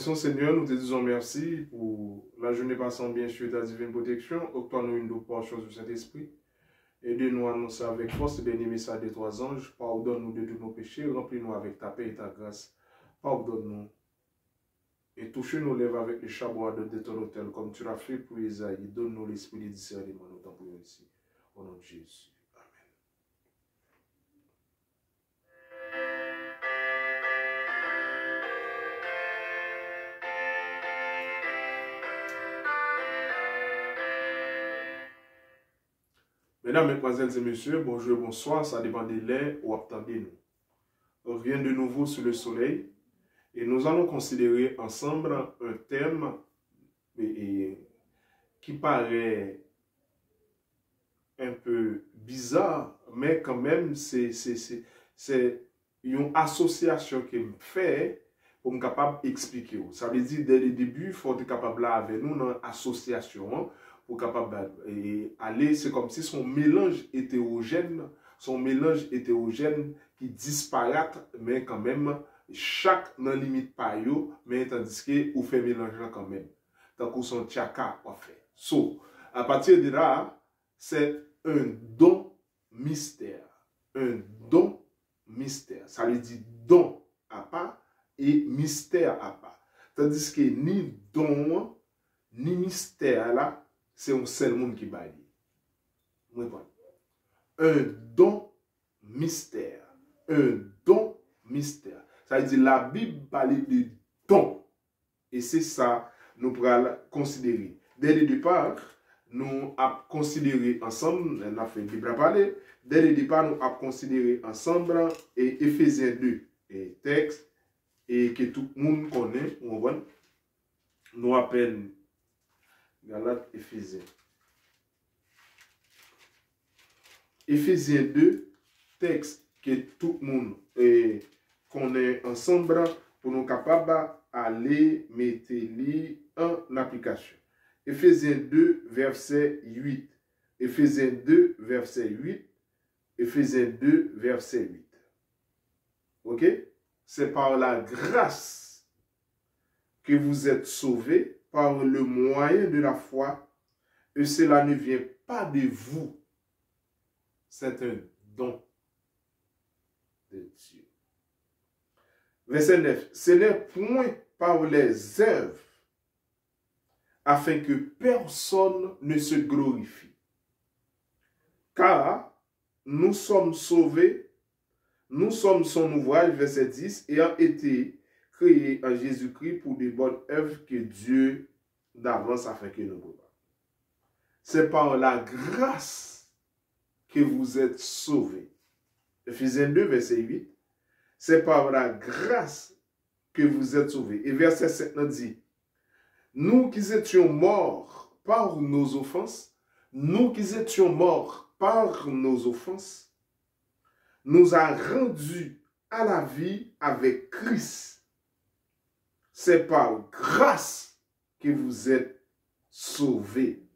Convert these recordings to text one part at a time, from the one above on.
Merci Seigneur, nous te disons merci pour la journée passant bien sûr ta divine protection. Octroie-nous une douce portion du Saint-Esprit. Aide-nous à annoncer avec force le dernier message des trois anges. Pardonne-nous de tous nos péchés. Remplis-nous avec ta paix et ta grâce. Pardonne-nous. Et touche nos lèvres avec le chabois de ton autel comme tu l'as fait pour Isaïe. Donne-nous l'esprit de discernement. Nous t'en prions ici. Au nom de Jésus. Mesdames, Mesdemoiselles et Messieurs, bonjour et bonsoir, ça dépend de l'heure où attendez-nous. On revient de nouveau sur le soleil et nous allons considérer ensemble un thème qui paraît un peu bizarre, mais quand même c'est une association qui me fait pour me capable d'expliquer. Ça veut dire dès le début, il faut être capable là avec nous dans l'association. Pour capable aller, c'est comme si son mélange hétérogène qui disparaît, mais quand même, chaque n'a limite pas yo, mais tandis que vous fait mélange quand même. Tant que son tchaka a fait. So, à partir de là, c'est un don mystère. Un don mystère. Ça veut dire don à part et mystère à part. Tandis que ni don, ni mystère là, c'est un seul monde qui baille. Un don mystère. Un don mystère. Ça veut dire la Bible parle de don. Et c'est ça nous pourrons considérer. Dès le départ, nous avons considéré ensemble, on a fait Bible à parler. Dès le départ, nous avons considéré ensemble et Éphésiens 2, et texte, et que tout le monde connaît, nous appelle Galates, Éphésiens. Éphésiens 2, texte que tout le monde connaît ensemble pour nous capables d'aller mettre en application. Éphésiens 2, verset 8. Éphésiens 2, verset 8. Éphésiens 2, verset 8. Ok? C'est par la grâce que vous êtes sauvés par le moyen de la foi, et cela ne vient pas de vous. C'est un don de Dieu. Verset 9. Ce n'est point par les œuvres, afin que personne ne se glorifie. Car nous sommes sauvés, nous sommes son ouvrage, verset 10, ayant été créé en Jésus-Christ pour des bonnes œuvres que Dieu d'avance a fait que nous pouvons. C'est par la grâce que vous êtes sauvés. Éphésiens 2, verset 8. C'est par la grâce que vous êtes sauvés. Et verset 7 nous dit, nous qui étions morts par nos offenses, nous qui étions morts par nos offenses, nous a rendus à la vie avec Christ. C'est par grâce que vous êtes sauvés.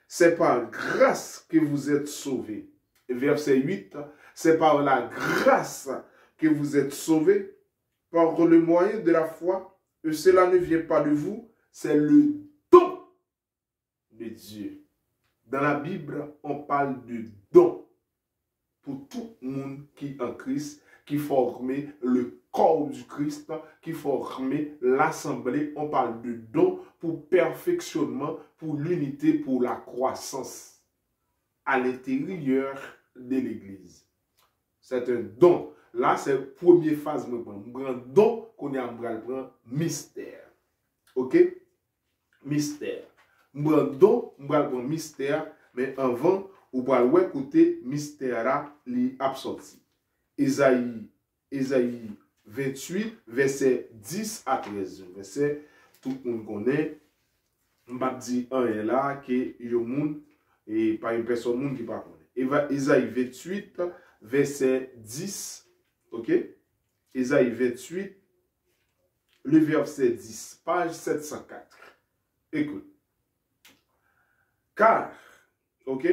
C'est par grâce que vous êtes sauvés. Et verset 8, c'est par la grâce que vous êtes sauvés, par le moyen de la foi, et cela ne vient pas de vous, c'est le don de Dieu. Dans la Bible, on parle de don pour tout le monde qui est en Christ, qui forme le corps du Christ, qui forme l'assemblée. On parle de don pour perfectionnement, pour l'unité, pour la croissance à l'intérieur de l'Église. C'est un don. Là, c'est la première phase. Un don qu'on a un mystère. Ok? Mystère. Un don, un mystère, mais avant, on va écouter mystère li absorti. Isaïe 28, verset 10 à 13. Verset, tout le monde connaît. On va dire un est là, que il y a un monde, et pas une personne qui ne connaît. Isaïe 28, verset 10. Ok? Isaïe 28, le verset 10, page 704. Écoute. Car, ok?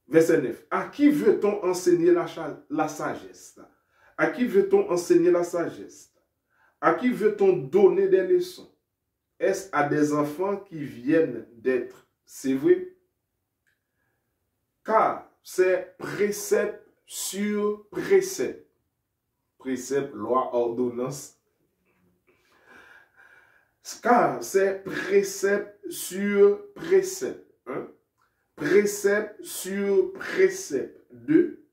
Verset 9. À qui veut-on enseigner la sagesse? À qui veut-on enseigner la sagesse? À qui veut-on donner des leçons? Est-ce à des enfants qui viennent d'être sévrés? Car c'est précepte sur précepte. Précepte, loi, ordonnance. Car c'est précepte sur précepte. Précepte sur précepte. 2.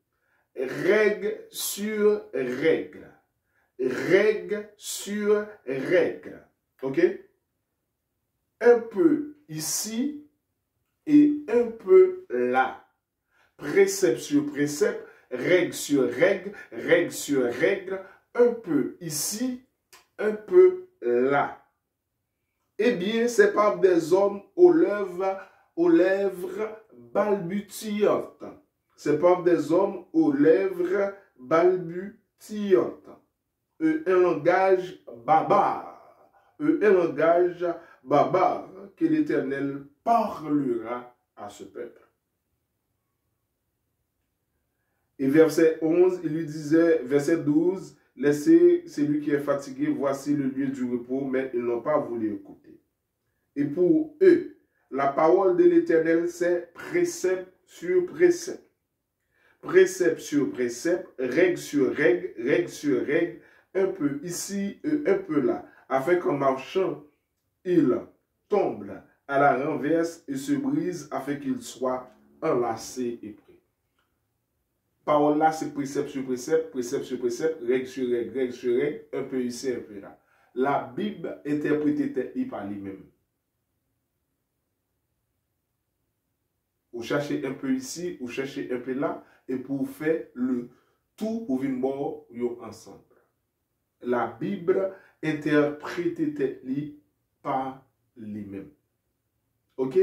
Règle sur règle. Règle sur règle. OK? Un peu ici et un peu là. Précepte sur précepte, règle sur règle, règle sur règle, un peu ici, un peu là. Eh bien, c'est par des hommes aux lèvres balbutillantes. C'est par des hommes aux lèvres balbutillantes. Un langage barbare. Un langage barbare que l'Éternel parlera à ce peuple. Et verset 11, il lui disait, verset 12, laissez celui qui est fatigué, voici le lieu du repos, mais ils n'ont pas voulu écouter. Et pour eux, la parole de l'Éternel, c'est précepte sur précepte. Précepte sur précepte, règle sur règle, règle sur règle, un peu ici et un peu là, afin qu'en marchant, il tombe à la renverse et se brise afin qu'il soit enlacé et pris. Parole là, c'est précepte sur précepte, précepte sur précepte, règle sur règle, règle sur règle, un peu ici, un peu là. La Bible interprétée par lui-même. Vous cherchez un peu ici, vous cherchez un peu là, et pour faire le tout pour venir mort ensemble. La Bible interprétée par lui-même. OK?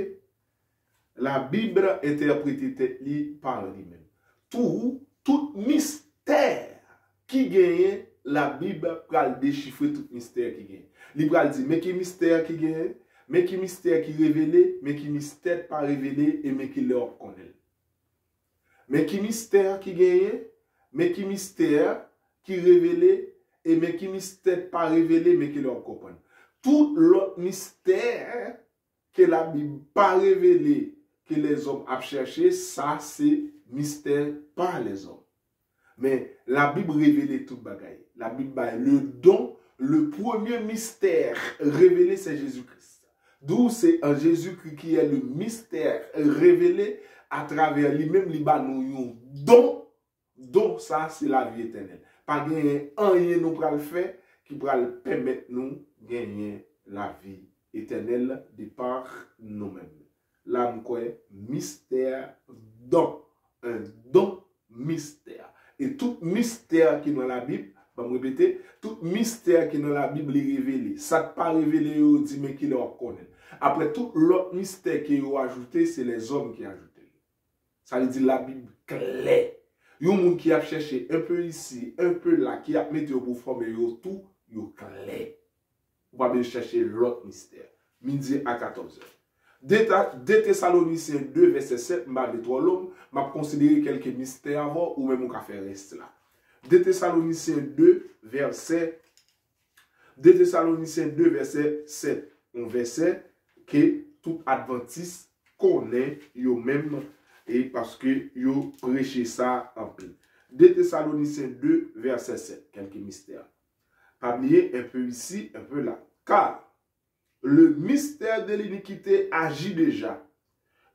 La Bible interprétée par lui-même. Tout mystère qui gagne, la Bible va déchiffrer tout mystère qui gagne. Il va dire, mais qui mystère qui gagne, mais qui mystère qui révélé, mais qui mystère pas révélé, et mais qui leur connaît. Mais qui mystère qui gagne, mais qui mystère qui révélé, et mais qui mystère pas révélé, mais qui leur comprend. Tout l'autre mystère que la Bible pas révélé, que les hommes ont cherché, ça c'est mystère par les hommes. Mais la Bible révèle tout bagaille. La Bible, le don, le premier mystère révélé, c'est Jésus-Christ. D'où c'est en Jésus-Christ qui est le mystère révélé à travers lui-même, nous don. Donc ça, c'est la vie éternelle. Pas gagner rien nous pral faire qui pral permettre nous gagner la vie éternelle de par nous-mêmes. Là, quoi, mystère, don. Un don mystère. Et tout mystère qui est dans la Bible, je vais me répéter, tout mystère qui est dans la Bible est révélé. Ça n'est pas révélé, on dit, mais qui le reconnaît. Après, tout l'autre mystère qui est ajouté, c'est les hommes qui ont ajouté. Ça veut dire la Bible claire. Il y a un monde qui a cherché un peu ici, un peu là, qui a mis pour former tout, il est clair. On va bien chercher l'autre mystère. Midi à 14h. 2 Thessaloniciens 2, verset 7, je vais considérer quelques mystères avant ou même on va faire reste là. 2 Thessaloniciens 2, verset 7. Un verset que tout adventiste connaît eux-mêmes et parce que yo prêché ça en peu. 2 Thessaloniciens 2, verset 7. Quelques mystères. Pas oublier un peu ici, un peu là. Car le mystère de l'iniquité agit déjà.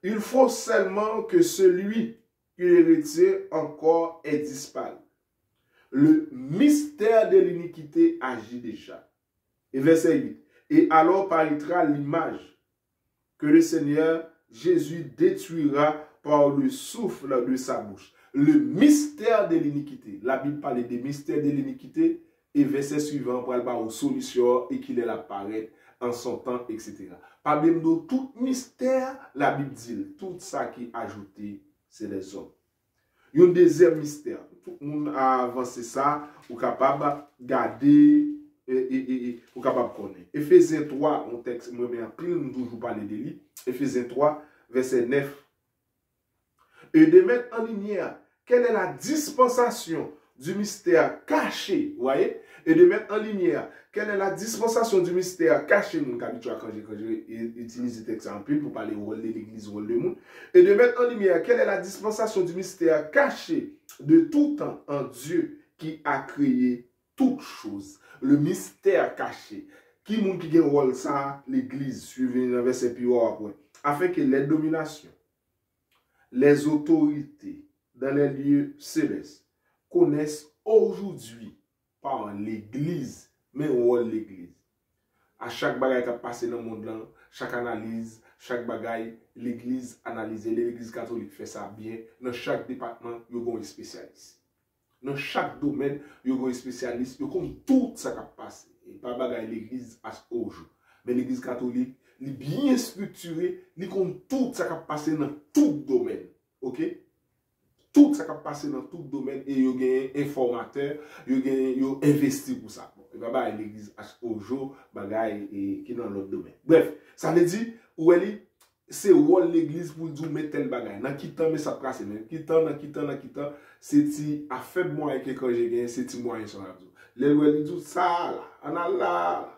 Il faut seulement que celui qui est héritier encore est disparu. Le mystère de l'iniquité agit déjà. Et verset 8. Et alors paraîtra l'image que le Seigneur Jésus détruira par le souffle de sa bouche. Le mystère de l'iniquité. La Bible parle des mystères de l'iniquité. Et verset suivant, pour aller aux solutions et qu'il est apparaître en son temps, etc. Par même de tout mystère, la Bible dit, tout ça qui est ajouté, c'est les hommes. Il y a un deuxième mystère. Tout le monde a avancé ça, ou capable de garder, ou capable de connaître. Éphésiens 3, un texte, moi, mais après, nous toujours parler de lui. Éphésiens 3, verset 9. Et de mettre en lumière, quelle est la dispensation du mystère caché, vous voyez? et de mettre en lumière quelle est la dispensation du mystère caché, mon habituel quand j'ai utilisé cet exemple pour parler au rôle de l'église, au rôle de monde, et de mettre en lumière quelle est la dispensation du mystère caché de tout temps en Dieu qui a créé toutes choses. Le mystère caché. Qui moun qui a rôle ça, l'église, suivez le verset plus haut après, afin que les dominations, les autorités dans les lieux célestes connaissent aujourd'hui par l'église, mais rôle l'église. À chaque bagaille qui a passé dans le monde là, chaque analyse, chaque bagaille, l'église analyse, l'église catholique fait ça bien. Dans chaque département, il y a un spécialiste. Dans chaque domaine, il y a un spécialiste, il y a tout ça qui a passé. Et pas bagaille l'église au jour. Mais l'église catholique, elle est bien structurée, elle compte tout ça qui a passé dans tout domaine. OK? Tout ça qui a passé dans tout domaine et il y a un informateur, il y a investi pour ça. Et pas l'église au jour, bagaille qui est dans l'autre domaine. Bref, ça veut dire, où elle est, c'est où l'église pour dire mettre tel bagaille. Dans qui temps, mais ça passe, dans qui temps, c'est à faible moyen que quand j'ai gagné, c'est moyen sur la vie. Les lois disent ça, on a là,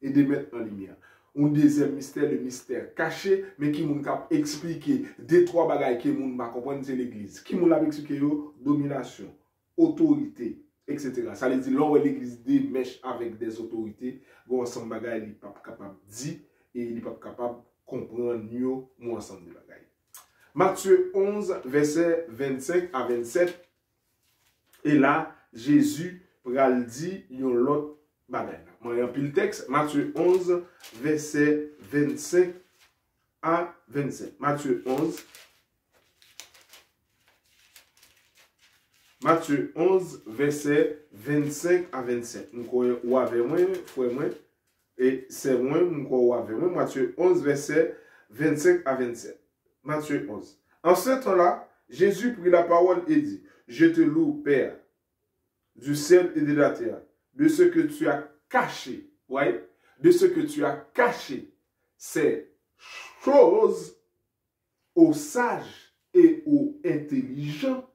et de mettre en lumière. Un deuxième mystère, le mystère caché, mais qui moun kap expliquer deux, trois bagailles qui moun va comprendre, c'est l'église. Qui moun l'a expliqué yo? Domination, autorité, etc. Ça veut dire, là l'église démèche avec des autorités, bon ensemble bagaille, il n'est pas capable de dire, et il n'est pas capable de comprendre mieux, mon ensemble de bagailles. Matthieu 11, verset 25 à 27, et là, Jésus pral dit yon l'autre bagaille. Moi, il y a le texte, Matthieu 11, verset 25 à 27. Matthieu 11, verset 25 à 27. Nous croyons ou avec moi, frère moi, et c'est moi, nous croyons avec moi. Matthieu 11, verset 25 à 27. Matthieu 11. En ce temps-là, Jésus prit la parole et dit, je te loue, Père, du ciel et de la terre, de ce que tu as caché, ouais, de ce que tu as caché, ces choses aux sages et aux intelligents,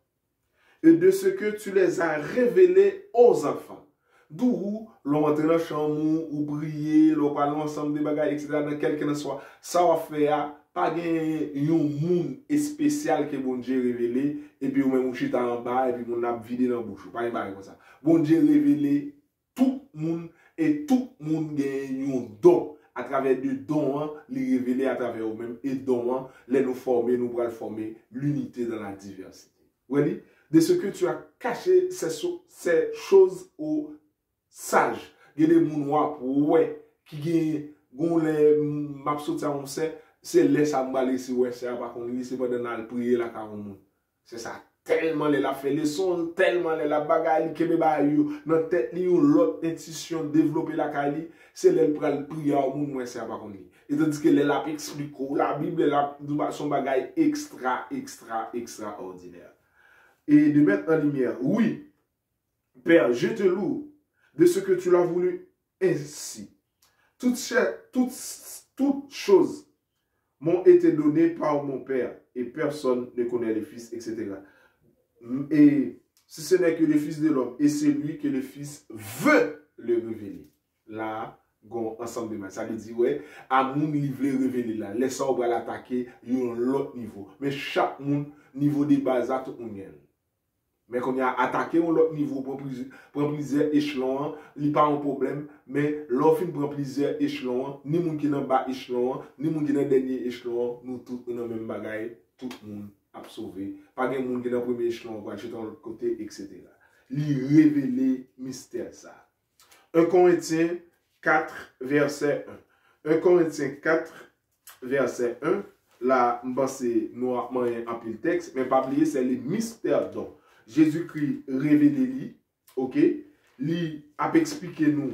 et de ce que tu les as révélées aux enfants. D'où l'on entre dans la chambre, ou briller, l'on parle ensemble des bagages, etc., dans quel que soit, ça va faire pas un monde spécial que bon Dieu révélé, et puis ou même chita en bas, et puis on a vidé dans la bouche. Pas un bagage comme ça. Bon Dieu révélé tout le monde, et tout le monde gagne un don. À travers des dons, les révéler à travers eux-mêmes, et dons, les nous former, nous pourrons former l'unité dans la diversité. Oui, de ce que tu as caché ces choses aux sages. Il y a des gens qui ont les maps, c'est laisse à m'aller si ouais c'est pas qu'on c'est pas dans le prier la caron. C'est ça tellement les la fait les sons tellement les la bagaille qui me ba yo dans tête li ou l'autre institution développer la caille c'est les pral prier au monde ouais c'est pas qu'on et tandis que les la explique la Bible la son bagaille extraordinaire et de mettre en lumière oui Père je te loue de ce que tu l'as voulu ainsi toutes choses m'ont été donnés par mon Père, et personne ne connaît le Fils, etc. Et si ce n'est que le Fils de l'homme, et c'est lui que le Fils veut le révéler. Là, ensemble de mains. Ça veut dire, ouais, à mon niveau révéler là, laissez on va l'attaquer, il y a l'autre niveau. Mais chaque monde, niveau de base, à tout le monde. Mais quand on a attaqué un autre niveau pour plusieurs échelons, il n'y a pas un problème. Mais l'offre pour plusieurs échelons, ni moun qui est dans le bas échelon, ni moun qui est dans le dernier échelon, nous tous dans le même bagaille, tout le monde a sauvé. Pas de moun qui est dans le premier échelon, ou dans l'autre côté, etc. Il révéler mystère ça. 1 Corinthiens 4, verset 1. 1 Corinthiens 4, verset 1. Là, c'est noirement un peu le texte, mais pas oublier, c'est les mystères d'homme. Jésus-Christ révélé lui, ok, lui a expliqué nous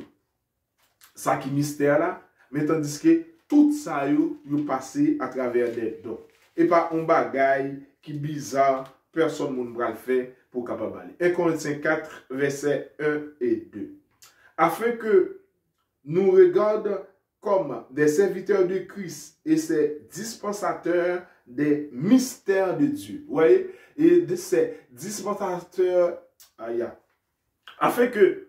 ça qui mystère là, mais tandis que tout ça yo passé à travers des dons. Et pas un bagaille qui bizarre, personne ne va le faire pour capable aller. 1 Corinthiens 4 versets 1 et 2. Afin que nous regardions comme des serviteurs de Christ et ses dispensateurs des mystères de Dieu. Vous voyez? Et de ces dispensateurs, afin que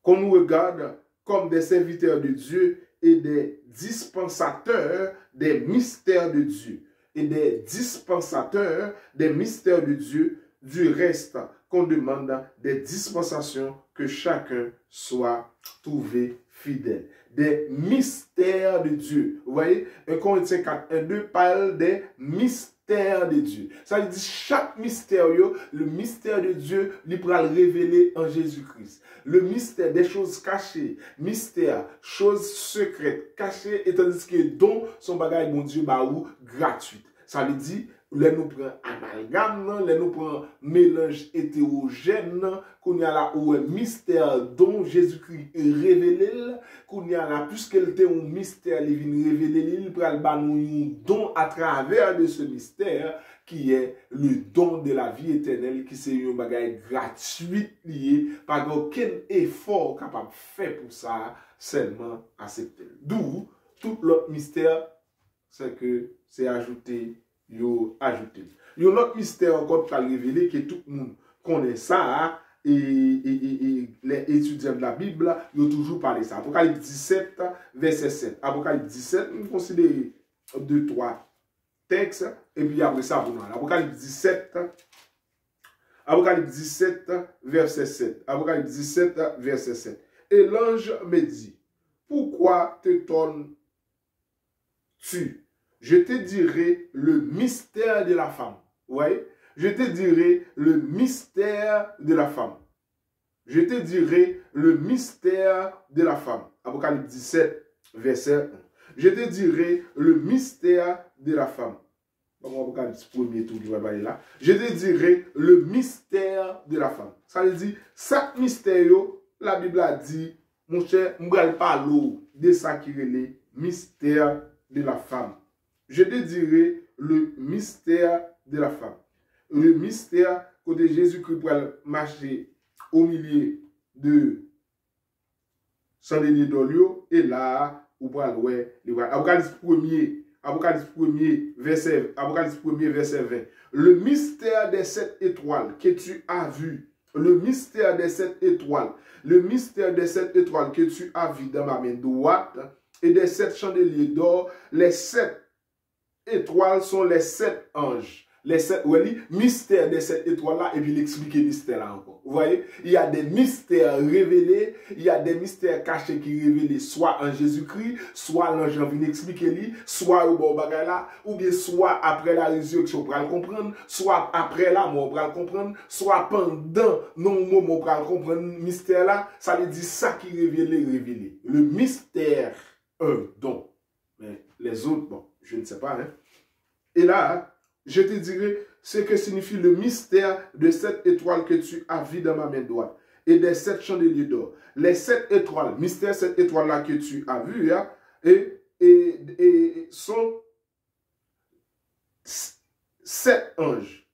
qu'on nous regarde comme des serviteurs de Dieu et des dispensateurs des mystères de Dieu. Et des dispensateurs des mystères de Dieu, du reste qu'on demande des dispensations que chacun soit trouvé fidèle. Des mystères de Dieu. Vous voyez, 1 Corinthiens 4, 1, 2 parle des mystères de Dieu. Ça veut dire chaque mystère, le mystère de Dieu, il pourra le révéler en Jésus-Christ. Le mystère des choses cachées, mystère, choses secrètes, cachées, et tandis que dons son bagage, mon Dieu, ou gratuit. Ça veut dire, là nous prenons amalgame, là nous prenons mélange hétérogène, qu'on y a là où un mystère dont Jésus-Christ est révélé, qu'on y a là, puisque était un mystère, il vient révéler, il prend un don à travers de ce mystère, qui est le don de la vie éternelle, qui c'est un bagage gratuit lié, par aucun effort capable de faire pour ça, seulement accepter. D'où, tout l'autre mystère, c'est que c'est ajouté. Yo ajouté. Yo l'autre mystère encore pas révélé que tout le monde connaît ça et les étudiants de la Bible ont toujours parlé ça. Apocalypse 17 verset 7. Apocalypse 17, nous considérons 2-3 textes et puis après ça vous Apocalypse 17 verset 7. Apocalypse 17 verset 7. Et l'ange me dit: pourquoi t'étonnes-tu? Je te dirai le mystère de la femme. Oui, je te dirai le mystère de la femme. Je te dirai le mystère de la femme. Apocalypse 17, verset 1. Je te dirai le mystère de la femme. Apocalypse 1er tout qui va parler là. Je te dirai le mystère de la femme. Ça veut dire, chaque mystère, la Bible a dit, mon cher, je ne parle pas de ça qui est le mystère de la femme. Je te dirai le mystère de la femme. Le mystère côté Jésus-Christ pour marcher au milieu de chandelier d'olio et là, ou pour aller Apocalypse 1er, verset 20. Le mystère des 7 étoiles que tu as vu. Le mystère des 7 étoiles. Le mystère des 7 étoiles que tu as vu dans ma main droite et des 7 chandeliers d'or. Les 7 étoiles sont les 7 anges. Les 7, mystère de cette étoile-là, et puis il explique le mystère là encore. Vous voyez, il y a des mystères révélés, il y a des mystères cachés qui révélés soit en Jésus-Christ, soit l'ange vient expliquer lui, soit au bon bagay là, ou bien soit après la résurrection pour le comprendre, soit après la mort pour le comprendre, soit pendant non moment pour le comprendre mystère là, ça veut dire ça qui révélé. Le mystère, donc, mais les autres, bon, je ne sais pas, hein. Et là, je te dirai ce que signifie le mystère de cette étoile que tu as vu dans ma main droite et des 7 chandeliers d'or. Les 7 étoiles, mystère cette étoile-là que tu as vu, hein, et sont 7 anges.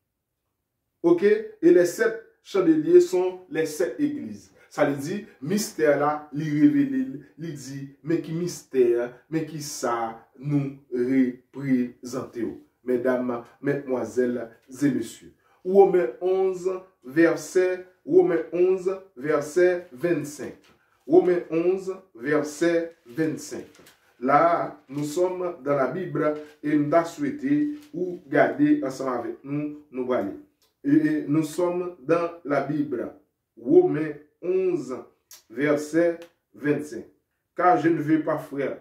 Ok? Et les 7 chandeliers sont les 7 églises. Ça veut dire, mystère là, il révèle, il dit, mais qui mystère, mais qui ça nous représente. Mesdames, mesdemoiselles et messieurs. Romains 11, verset 25. Romains 11, verset 25. Là, nous sommes dans la Bible et nous avons souhaité ou garder ensemble avec nous, nous aller. Et nous sommes dans la Bible. Romains 11, verset 25. Car je ne veux pas, frère,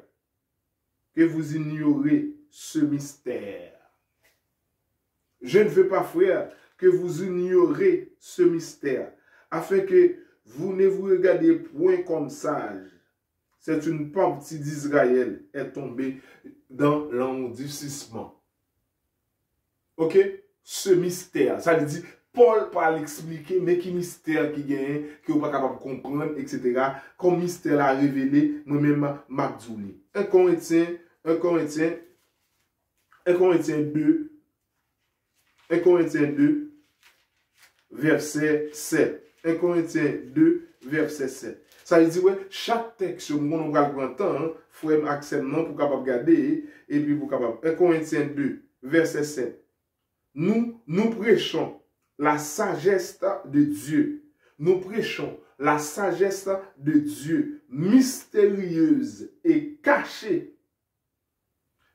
que vous ignorez ce mystère. Je ne veux pas, frère, que vous ignorez ce mystère, afin que vous ne vous regardez point comme sage. C'est une partie d'Israël est tombée dans l'endurcissement. Ok? Ce mystère, ça veut dire, Paul parle expliquer, mais qui mystère qui gagne, que vous pas capable de comprendre, etc. Comme mystère a révélé, moi-même, Mabdouli. 1 Corinthiens 2, verset 7. 1 Corinthiens 2, verset 7. Ça veut dire, ouais, chaque texte, on va le prendre temps, il faut accepter pour capable garder, et puis pour capable. 1 Corinthiens 2, verset 7. Nous prêchons la sagesse de Dieu. nous prêchons la sagesse de Dieu, mystérieuse et cachée.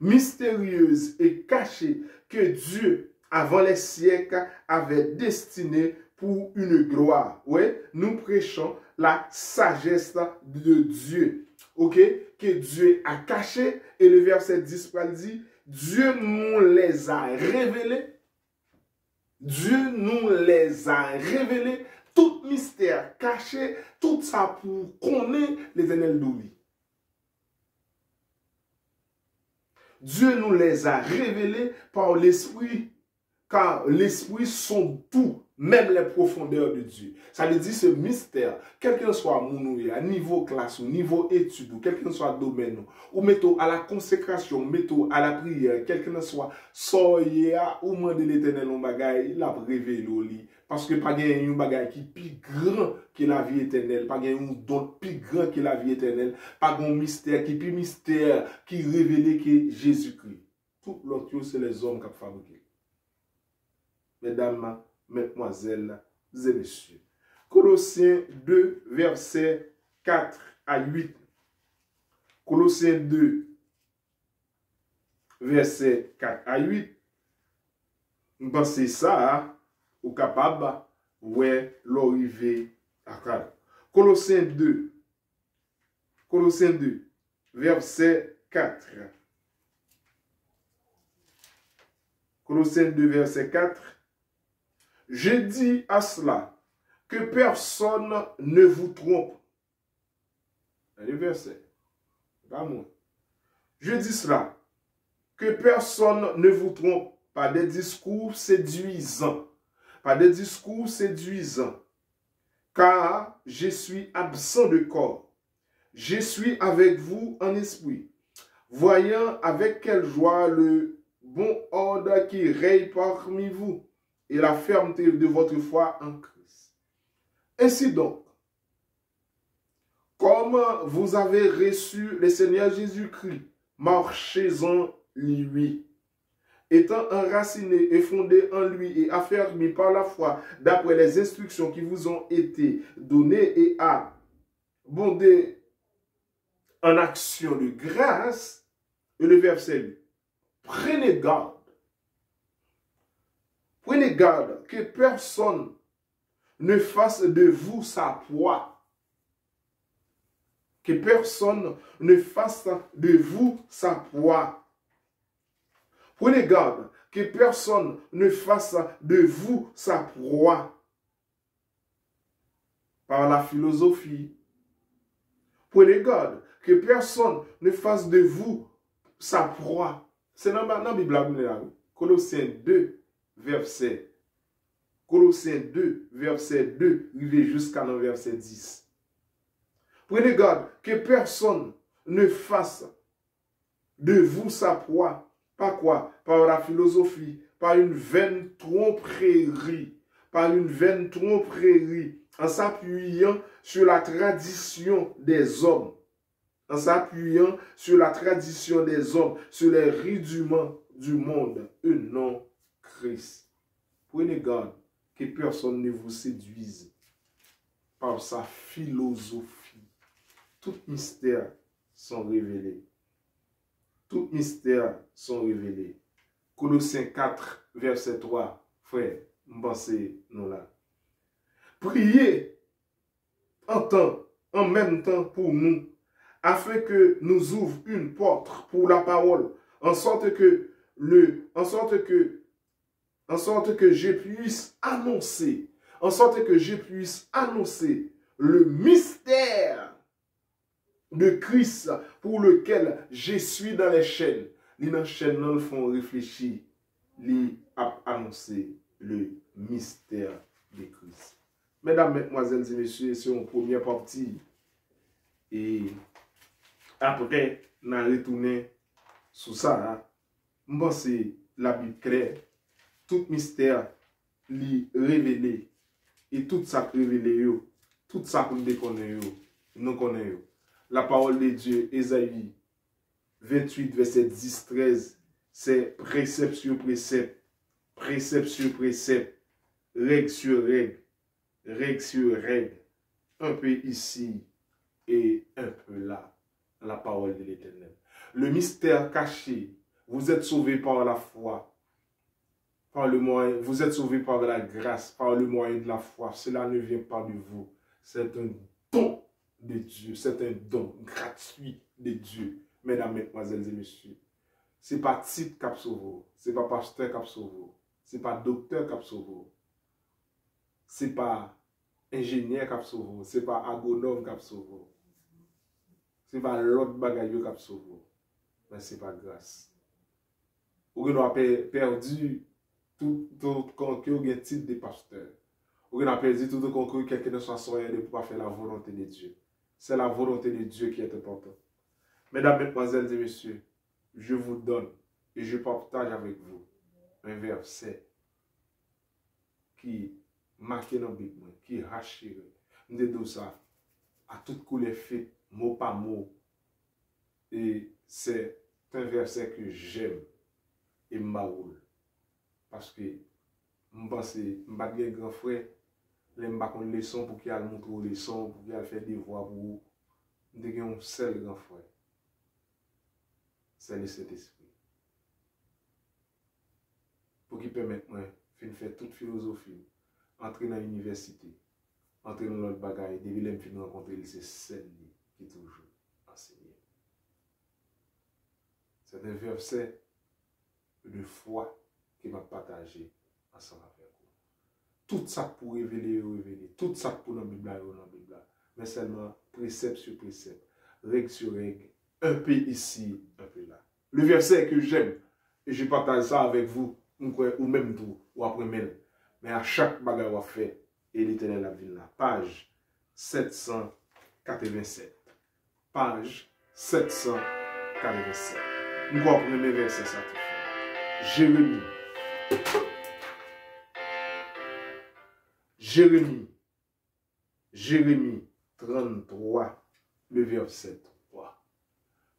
Mystérieuse et cachée que Dieu, avant les siècles, avait destinée pour une gloire. Ouais, nous prêchons la sagesse de Dieu. Ok, que Dieu a caché. Et le verset 10 dit, Dieu nous les a révélés. Dieu nous les a révélés. Tout mystère caché, tout ça pour connaître l'Éternel d'où. Dieu nous les a révélés par l'Esprit, car l'Esprit sont tout, même les profondeurs de Dieu. Ça veut dire ce mystère, quel que soit mon à niveau classe, ou niveau étude, ou quel que soit domaine, ou mettons à la consécration, mettons à la prière, quel que soit, soyez ou demandez l'Éternel un bagage, il a révélé au lit. Parce que pas un bagage qui est plus grand que la vie éternelle, pas un don plus grand que la vie éternelle, pas un mystère qui est plus mystère qui révélé que Jésus-Christ. Tout l'autre, c'est les hommes qui ont fabriqué. Mesdames, mesdemoiselles et messieurs. Colossiens 2, versets 4 à 8. Colossiens 2, versets 4 à 8. Vous pensez ça, ou capable, ouais, l'arrivée à Christ. Colossiens 2, verset 4. Colossiens 2, verset 4. Je dis à cela que personne ne vous trompe. Le verset. Pas moi. Je dis cela que personne ne vous trompe par des discours séduisants. Par des discours séduisants. Car je suis absent de corps. Je suis avec vous en esprit. Voyant avec quelle joie le bon ordre qui règne parmi vous et la fermeté de votre foi en Christ. Ainsi donc, comme vous avez reçu le Seigneur Jésus-Christ, marchez-en lui, étant enraciné et fondé en lui et affermi par la foi, d'après les instructions qui vous ont été données et abondé en action de grâce. Et le verset 8. Prenez garde que personne ne fasse de vous sa proie. Que personne ne fasse de vous sa proie. Prenez garde que personne ne fasse de vous sa proie. Par la philosophie. Prenez garde que personne ne fasse de vous sa proie. C'est dans la Bible. Colossiens 2, verset 2, arrivé jusqu'à le verset 10. Prenez garde que personne ne fasse de vous sa proie. Par quoi? Par la philosophie, par une vaine tromperie, en s'appuyant sur la tradition des hommes. En s'appuyant sur la tradition des hommes, sur les rudiments du monde, et non Christ. Prenez garde que personne ne vous séduise par sa philosophie. Tout mystère sont révélés. Tout mystère sont révélés. Colossiens 4, verset 3, frère, pensez nous là. Priez en même temps pour nous, afin que nous ouvre une porte pour la parole, en sorte que je puisse annoncer, le mystère de Christ pour lequel je suis dans les chaînes. Les chaînes nous font réfléchir, les annoncer le mystère de Christ. Mesdames, mesdemoiselles et messieurs, c'est une première partie. Et après, on a retourné sur ça. Je pense que la Bible claire, tout mystère li révélé et tout ça révélé, tout ça pour nous connaître, nous connaissons. La parole de Dieu, Ésaïe 28, verset 10-13, c'est précepte sur précepte, règle sur règle, règle sur règle, un peu ici et un peu là, la parole de l'Éternel. Le mystère caché, vous êtes sauvés par la foi, par le moyen, vous êtes sauvés par la grâce, par le moyen de la foi. Cela ne vient pas de vous. C'est un don de Dieu. C'est un don gratuit de Dieu. Mesdames, mesdemoiselles et messieurs. Ce n'est pas titre qui a sauvé. Ce n'est pas pasteur qui a sauvé. Ce n'est pas docteur qui a sauvé. Ce n'est pas ingénieur qui a sauvé. Ce n'est pas agronome qui a sauvé. Ce n'est pas l'autre bagaille qui a sauvé. Mais ce n'est pas grâce. Ou nous avons perdu tout concours un titre de pasteur. Ou nous avons perdu tout concours quelqu'un de soit de pour pas faire la volonté de Dieu. C'est la volonté de Dieu qui est importante. Mesdames, mesdemoiselles et messieurs, je vous donne et je partage avec vous un verset qui est marqué dans la Bible, qui est rassuré. Nous disons ça à toute couleur fait, mot par mot. Et c'est un verset que j'aime et m'aroule. Parce que je pense que je ne suis pas un grand frère, je ne suis pas une leçon pour qu'il aille montrer les leçons, pour qu'il aille faire des voix pour vous. Je suis un seul grand frère. C'est le Saint-Esprit. Pour qu'il permette moi de faire toute philosophie, entrer dans l'université, entrer dans l'autre bagaille, depuis que je rencontrer, c'est celle qui toujours enseigné. C'est un verset de foi qui m'a partagé ensemble avec vous. Tout ça pour révéler, tout ça pour dans la Bible, mais seulement précepte sur précepte, règle sur règle, un peu ici, un peu là. Le verset que j'aime, et je partage ça avec vous, ou même tout, ou après même, mais à chaque bagarre on fait, et l'Éternel la ville là. Page 787. Page 787. Nous allons prendre le verset ça tout fait. Jérémie. Jérémie 33, le verset 3.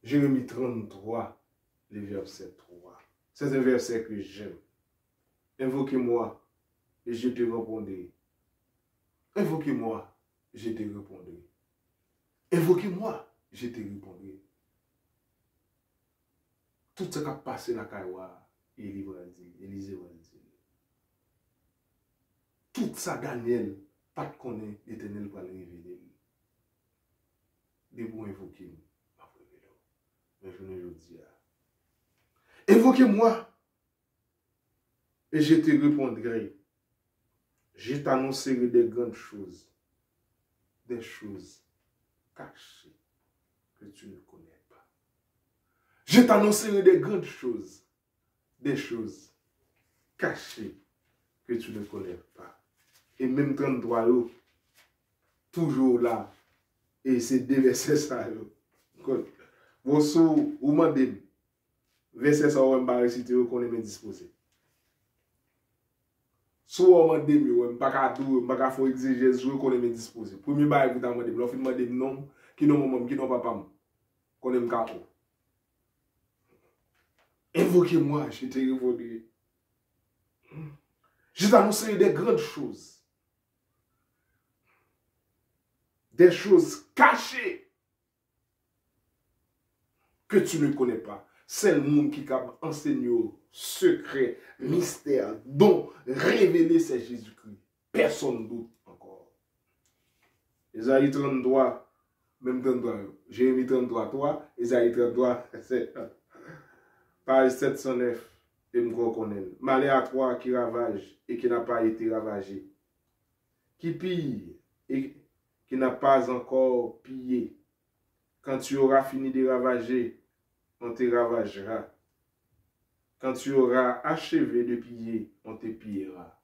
Jérémie 33, le verset 3. C'est un verset que j'aime. Invoquez-moi et je te répondrai. Invoquez-moi, je te répondrai. Invoquez-moi, je te répondrai. Tout ce qui a passé dans la Kaïwa, Élisée va dire. Tout ça, Daniel, pas de connaître l'Éternel pour le révéler. Des bons invoquer, mais je ne le dis pas. Invoquez-moi et je te répondrai. Je t'annoncerai des grandes choses, des choses cachées que tu ne connais pas. Je t'annoncerai des grandes choses, des choses cachées que tu ne connais pas. Et même 33 euros, toujours là. Et c'est deux versets ça. Vous sous, ou mandem, verset ça, on va réciter, qu'on est disposé. Sou on mandem, on va pas faire exégèse, qu'on est disposé. Premier bail, vous avez demandé, l'offre demandé non, qui non maman, qui non papa, qu'on aime capo. Invoquez-moi, je te révélé. Je t'annoncerai des grandes choses. Des choses cachées que tu ne connais pas. C'est le monde qui a enseigné secret, mystère, dont révéler c'est Jésus-Christ. Personne d'autre encore. Isaïe 33, même 33, Jérémie 33, 3, Isaïe 33, c'est page 709, et me reconnaît. Malheur à toi qui ravage et qui n'a pas été ravagé, qui pille et qui n'a pas encore pillé. Quand tu auras fini de ravager, on te ravagera. Quand tu auras achevé de piller, on te pillera.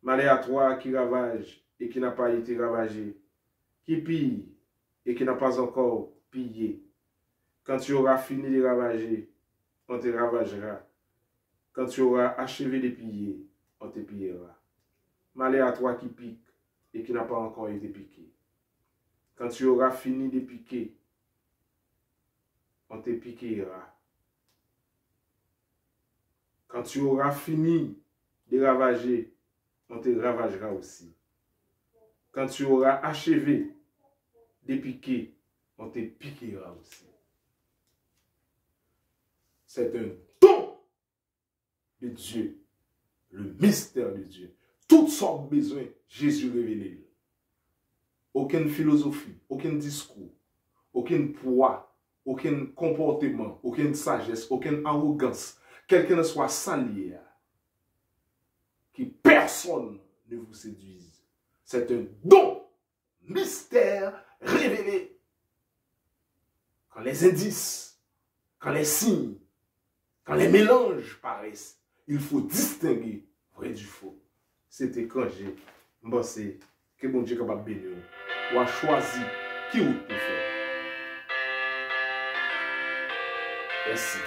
Malheur à toi qui ravage et qui n'a pas été ravagé, qui pille et qui n'a pas encore pillé. Quand tu auras fini de ravager, on te ravagera. Quand tu auras achevé de piller, on te pillera. Malheur à toi qui pique et qui n'a pas encore été piqué. Quand tu auras fini de piquer, on te piquera. Quand tu auras fini de ravager, on te ravagera aussi. quand tu auras achevé de piquer, on te piquera aussi. C'est un don de Dieu, le mystère de Dieu. Toutes sortes de besoins, Jésus révélé. Aucune philosophie, aucun discours, aucun poids, aucun comportement, aucune sagesse, aucune arrogance, quel que soit salier, que personne ne vous séduise. C'est un don, mystère révélé. Quand les indices, quand les signes, quand les mélanges paraissent, il faut distinguer vrai du faux. C'était quand j'ai pensé que bon Dieu est capable de bénir. Ou a choisi qui vous peut faire. Merci.